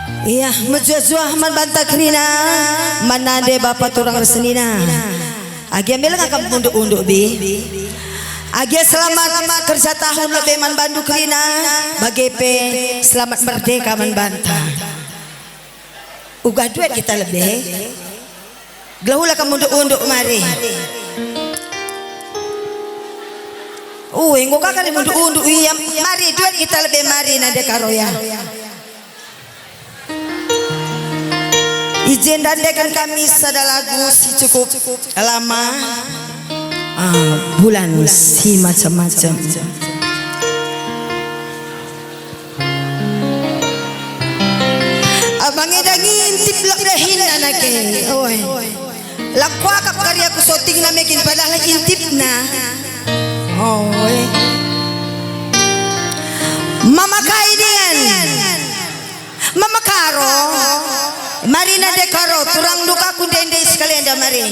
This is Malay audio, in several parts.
Iya, menjuah man bantah krina, manade bapak turang resenina. Agia bilang akan unduk-unduk bi. Agia selamat kerja tahun lebih man bandu krina, bagi pe selamat merdeka man bantah. Uga duit kita lebih. Gelahula kamu unduk-unduk mari. Engkau kakak unduk-unduk iya, mari duit kita lebih mari nade karoya. Izin dandakan kami sada lagu si cukup lama bulan si macam-macam. Abang edang ngintip lak dahin anake. Oi. Lakwa kap karya ku syuting na mekin padahal intip na. Oi. Mama Kaidian. Mama Karo. Marina de Karo, turang luka ku dende sekalian dah mari.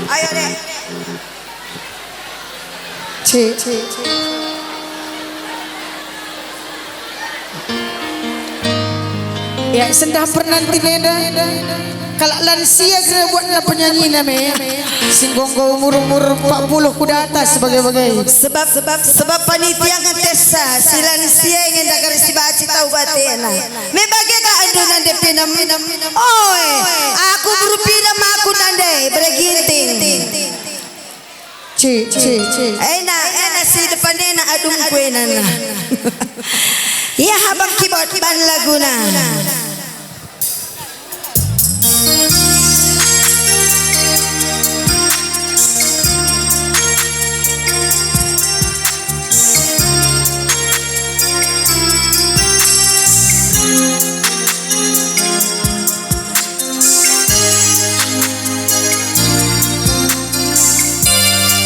Ayo deh. Cik. Ya sendah penanti neda kalau lansia kena buatlah penyanyi namanya singgonggo umur 40 kuda atas sebagai-bagai sebab panitia ngetesa si lansia ingin dagar si baci tahu batena me bagi ka ando nande pinam oi aku berpinam aku nande berginting ci enak si depan enak adung kue nana ya habang keyboard ban laguna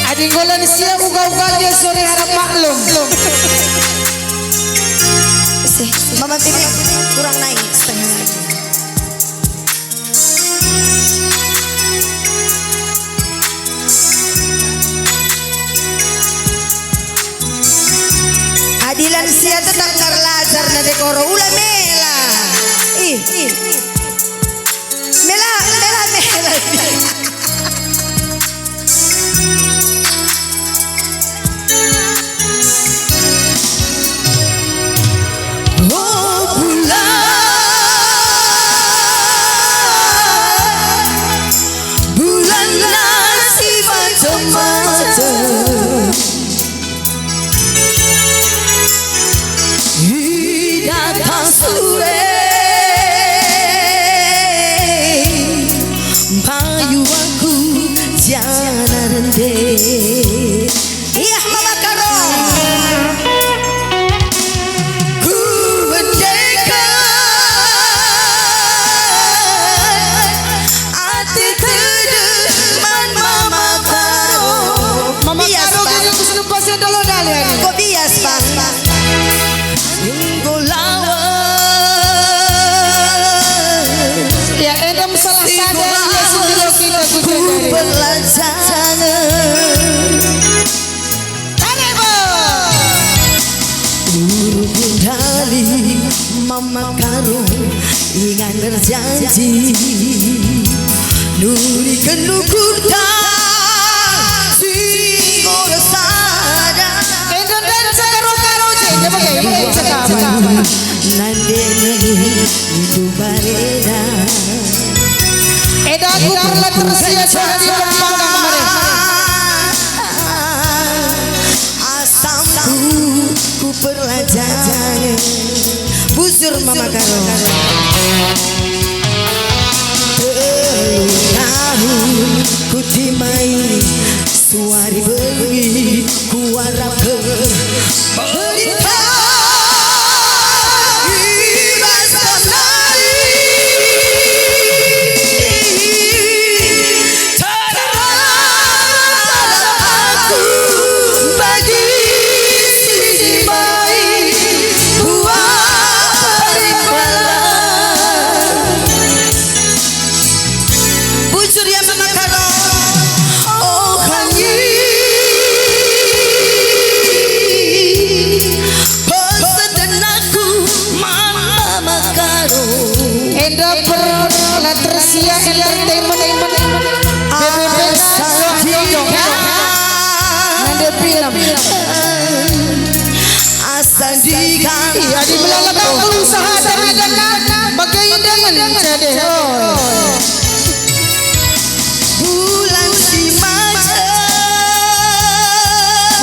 adinggolan siya uga-uga dia sore harap maklum Mama TV kurang naik setengah lagi. Adilan sia tetap karlajar na dekoro ula mela. Mela. Iya Mama Karo ku merdeka hati terdeman Mama Karo Mama Karo kaya ku selepas yang dulu dalian kok bias bang minggu lawan ya edam salah sadar ya sudah kita ku belajar Mama Karo ingat berjanji nuri kenukur tak singgo sada endan dan karo je pakai cakap nande itu bareda aku perlu tersiasa di pembangan mereka asamku ku perlajar buzur Mama Karo tahun ku timai suari bengi ku harap berita ibas penari terhadap aku bagi si baik buat Eda per Latersia Entertainment BBB Nade film Asandika iya di belakang usaha dan bagai undangan jadi bulan si maja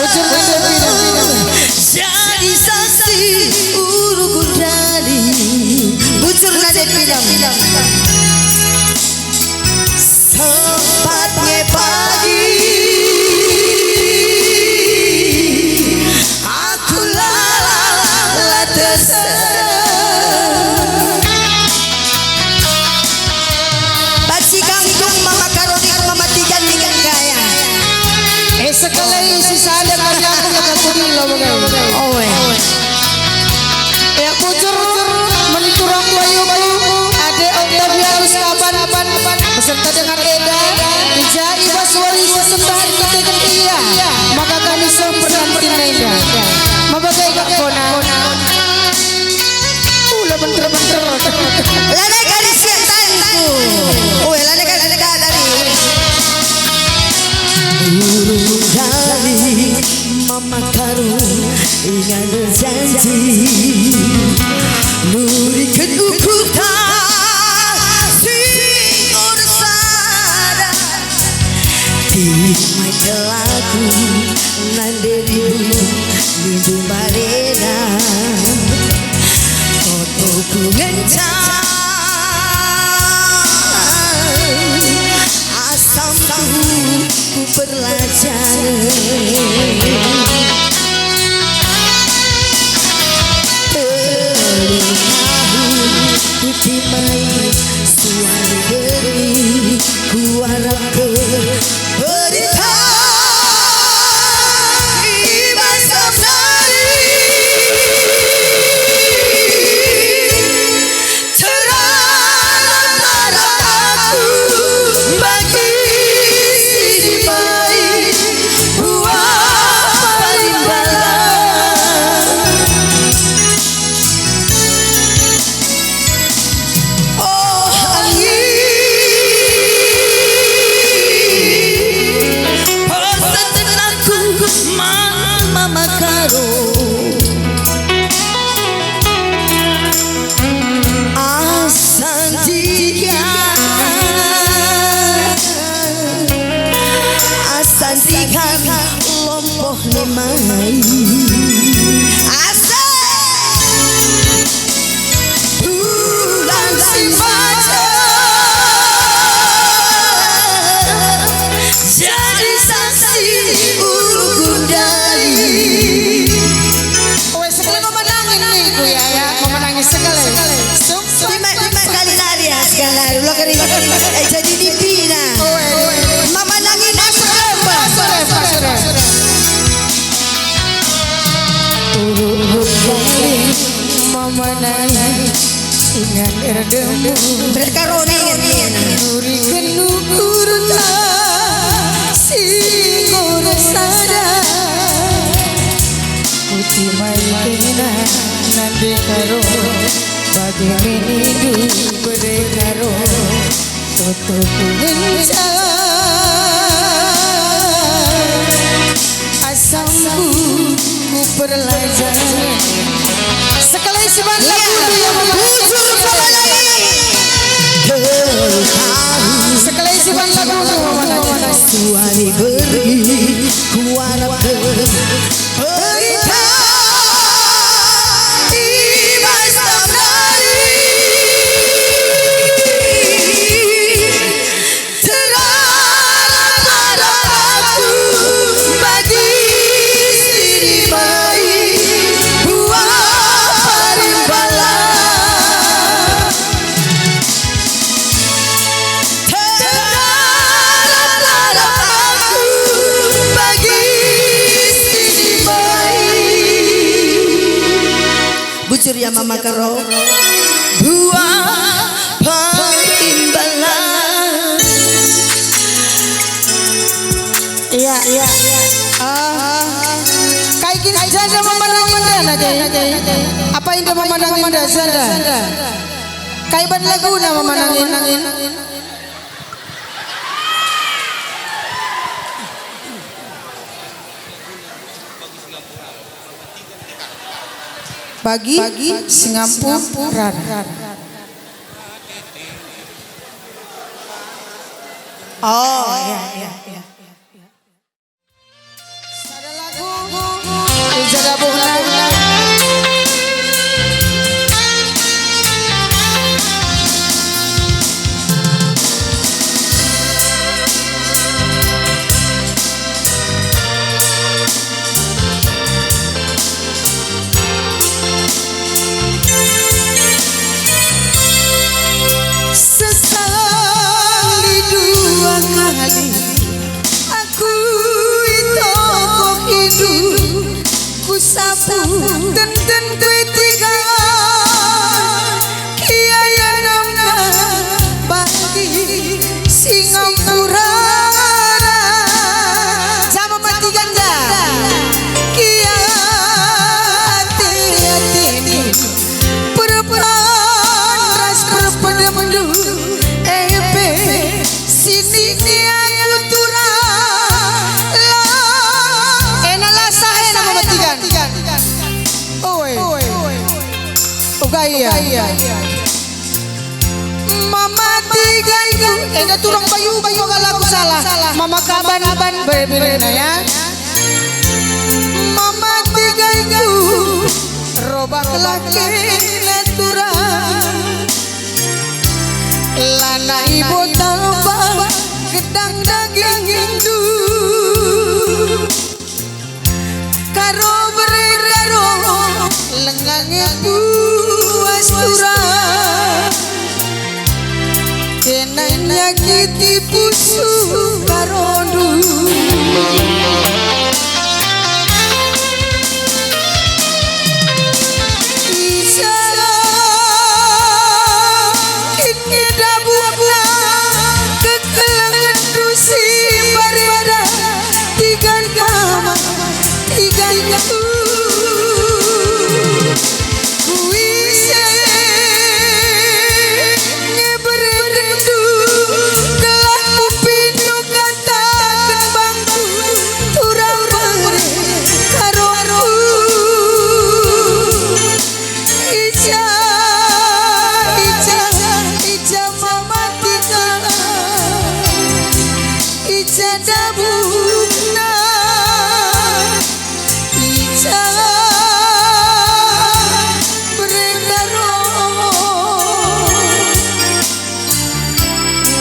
bocor nade film jadi saksi uruku dari bocor nade film sempatnya pagi aku lala Baci kangkung mama karoni mama tiga kaya sekali sisa ada kami aku nggak kudin lo bagai owe ya bocor meniturang bayu ade Octavianus kapan beserta dengan Eda Ija Iba Suwari sesembari ketekan iya maka kami penantin Eda mabagai kak Kona ulah bentar lalai kali siap tanku owe lalai kali dari burung dari mama karu ingat berjanji nurikan ukuta singgur sada timai kelaku nanderi lindu barena fotoku ngencang asamku ku belajar Kutimai suara beri kuarap ke berita ibasa dari terang aku bagi si baik buah parimbalan oh angin pesan aku mama karo asandikan lompoh lemai bulan si maja jadi saksi uruku dari sekali memenangin nih ku ya memenangin sekali lima kali lari ya sekali lari lo kering jadi dipina mama nangin mama nangis ingat erdemu berkaroni nurikan ukur singgur sada putih maikena nande karo bagi menidu berkaro tutup ngencang asamku ku belajar sekali siban lagu yang bujur sekali siban lagu suari beri kuarap ke berita ibasa dari terang aku bagi si baik buah parimbalan bujur ya mama karo buah parimbalan iya kayak gini janda memandang indah aja apa indah memandang indah janda Kaiban lagu na mamanangin. Bagi Singapura. Oh ya. Ada lagu Jaga Bulan. Sekali dua kali aku itu kok hidup ku sapu dan ku tiga kiai nama bagi Singapura Sama mati ganda. kiai hati perempuan ras perpada mendu sini ni aku turah Enalah sahe nama mati ganda. Oi. Gaya. mama tiga Eda turang bayu kalau aku salah. Mama kaban berbeda ya. mama tiga Robak laki natural lana ibu tambah gedang daging hindu karo berkaro lengangnya puas turah kena nyakiti pusu karo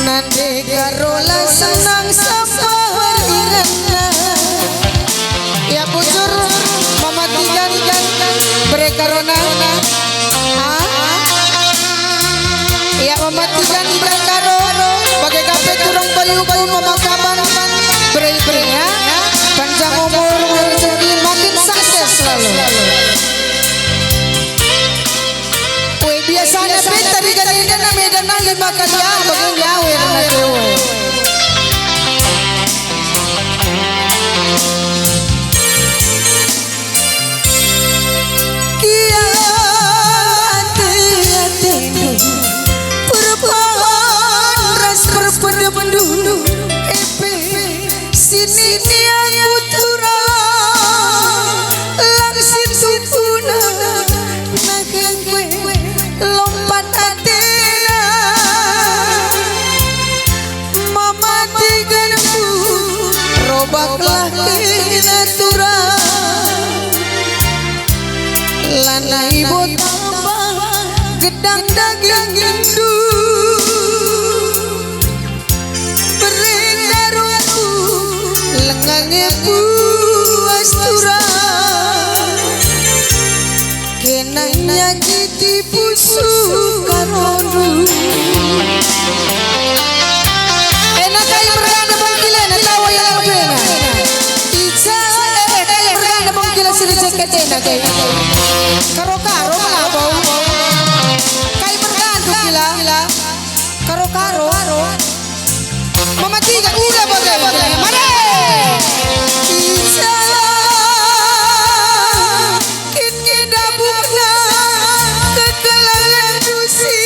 Nande garola senang sabar irana ya bujur mematikan berekarona. Ya mematikan berekaro pakai kafe turang bayu memakaban beri-berinya panjang umur rezeki makin sukses selalu. Biasanya tadi kan medan lima kali abang gawe na dewe. Kia hati perempuan ras perpada pendulu sini ni aku turah langsung supuna nagang kue lompat atena mama tiganmu robaklah natural lana ibu tambah gedang daging hindu beredar aku lengangnya puas turah kena nyakiti pusu karodu Enak kali berganda bangkila na tawa yang pena. Kali berganda bangkila sila ceketena kay. Karo-karo malabo. Kali berganda kila. Karo-karo. Mamatikan udah bagai. Mare. kini dabukna kekelalan dusi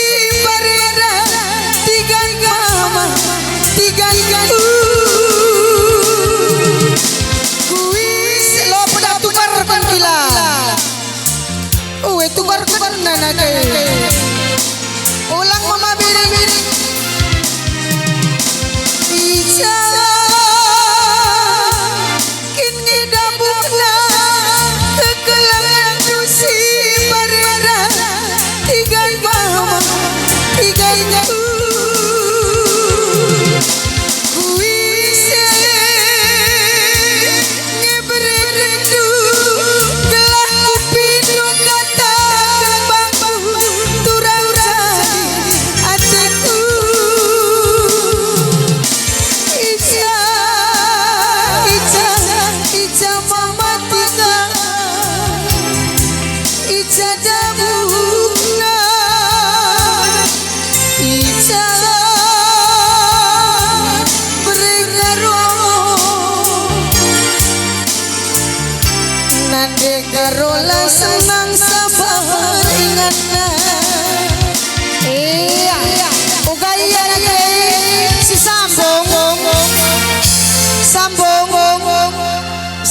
igan mama igan kuise ngebredu gelah kupinu kata bangku turang jadi adekku Ica mama tinggal Ica dabuna Ica berengaro Nande karola senang sabar ingatna Ugaya lagi si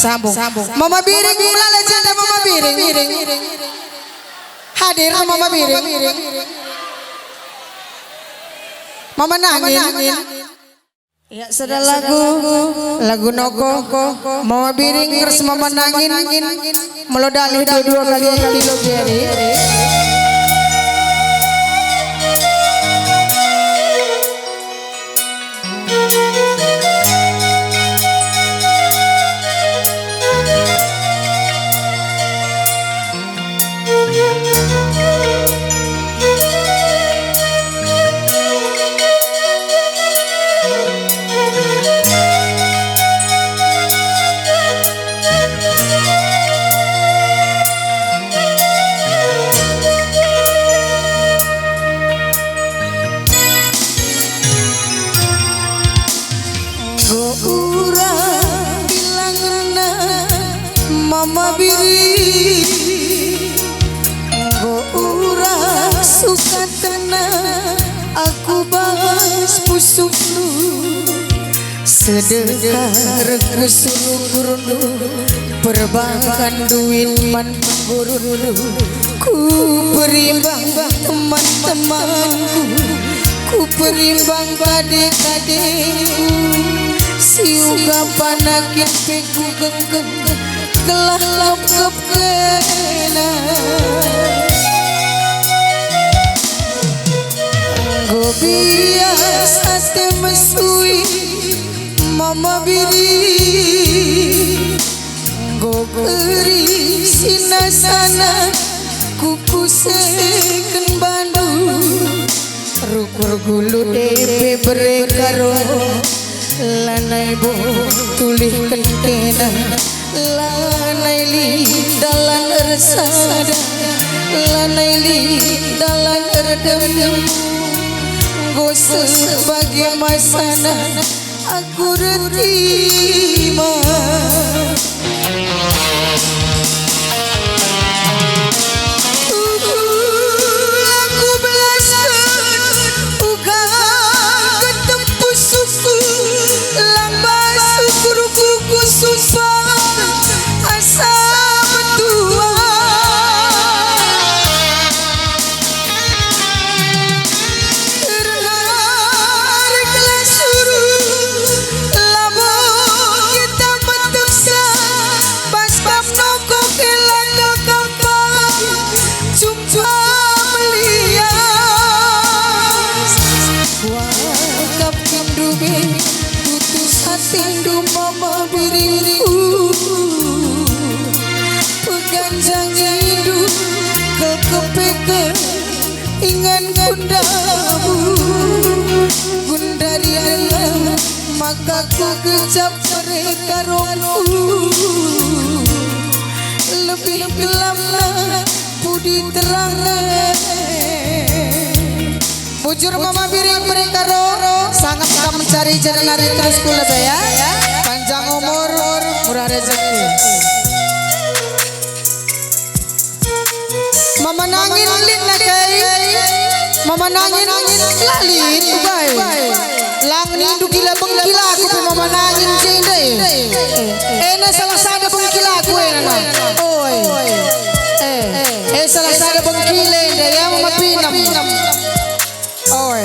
Sambung Mama Biring mula legenda Mama Biring hadir Mama Biring Mama nangin ya sudah lagu Noko Mama Biring terus Mama nangin melodali dua kali kilo jari Mama Biri Go ura suka tenang Aku bahas musuhmu Sedekar kusuru gurunu Perbankan duit man gurunu Ku berimbang teman-temanku Ku berimbang adik-adikku Siuga panakin peku genggeng Gelah lopkep kena Go biasa temesui Mama Biri Go keri sinasana Kuku seken bandu Rukur gulu DP berekaro Lanai bo tulih kentena Lanai li dalan ersada Lanai li dalan erdem Gose sebagai masana Aku retima Aku belaskan Uga ketempu suku Lamba syukur kuku sumpah Asa betua Terharik lah suruh Labo kita betuksa Pas bab noko kelang kekampang Jumpa melias Wakap kindubi Putus hati Mama Biri Peganjang hidup Kekepeke Ingan gundamu Gundari ayam Maka ku kejap mereka rohku Lebih gelaplah Budi terang Bujur Mama Biring mereka roh Sangat suka mencari jalan lari terus kula ya Panjang umur murah rezeki Mama nangin lin nakai Mama nangin lalin ubay Lang nindu gila bengkila aku pe Mama nangin jende Ena salah sada bengkila aku ena Oi salah sada bengkila enda ya Mama pinam Oi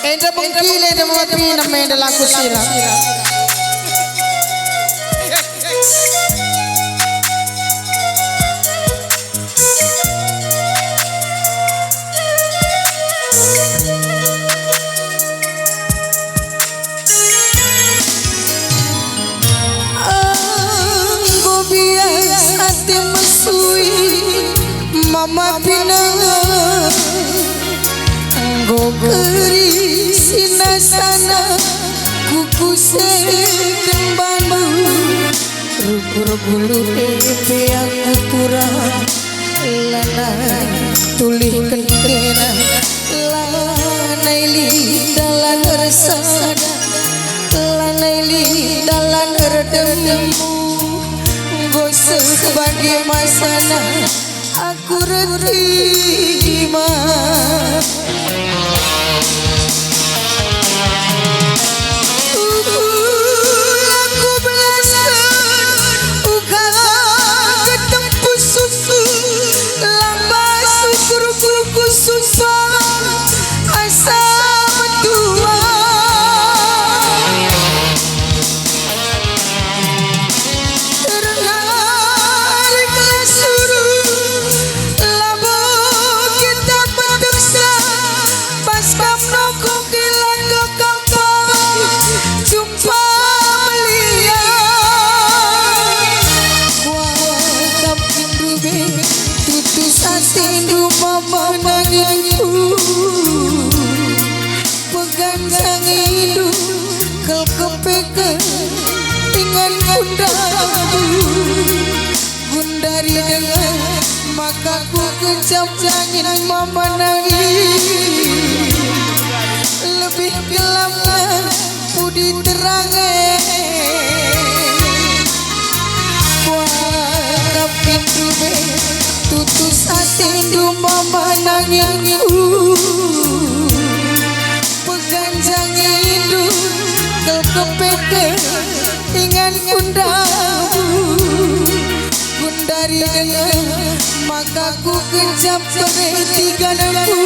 enda bengkila enda Mama pinam enda laku sirap mama pinang nggo keri sinasana kuku sekembanu rukur bulu epe aku turah lana tulih kena lana ili dalan resada lana ili dalan redemu nggo sebagai masana aku retima aku belasan uga ketempu susu lamba syukur buku sumpah asa tua pegang sang hidup kau kepeke dengan gundaku gundari dengan maka ku kejam jangin mama nangis lebih gelapnya pudi terangi kuangkap pintu tutus hati mama nangis peganjang hidup kau kepeke dengan gundaku gundari dengan maka ku kejap perhatikan aku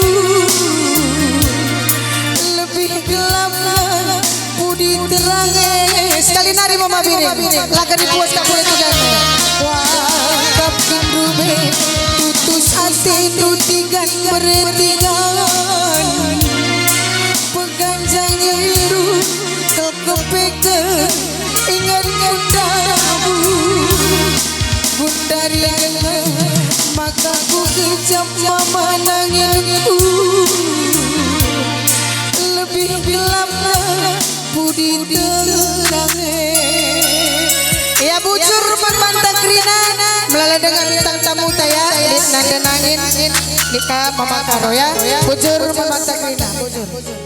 lebih gelapnya pudi terangi sekali nari mama bini laga dipuas tak boleh tiganya wangkap kindube tutus hati tigan bertigan peganjang hidup kau kepeke ingat gundaku gundari dengan maka ku kejap mama nangisku lebih gelapnya budi terangi ya bujur mantap Rina melalui dengan bintang tamu taya nanda nangin nikah mama karo ya bujur mantap Rina bujur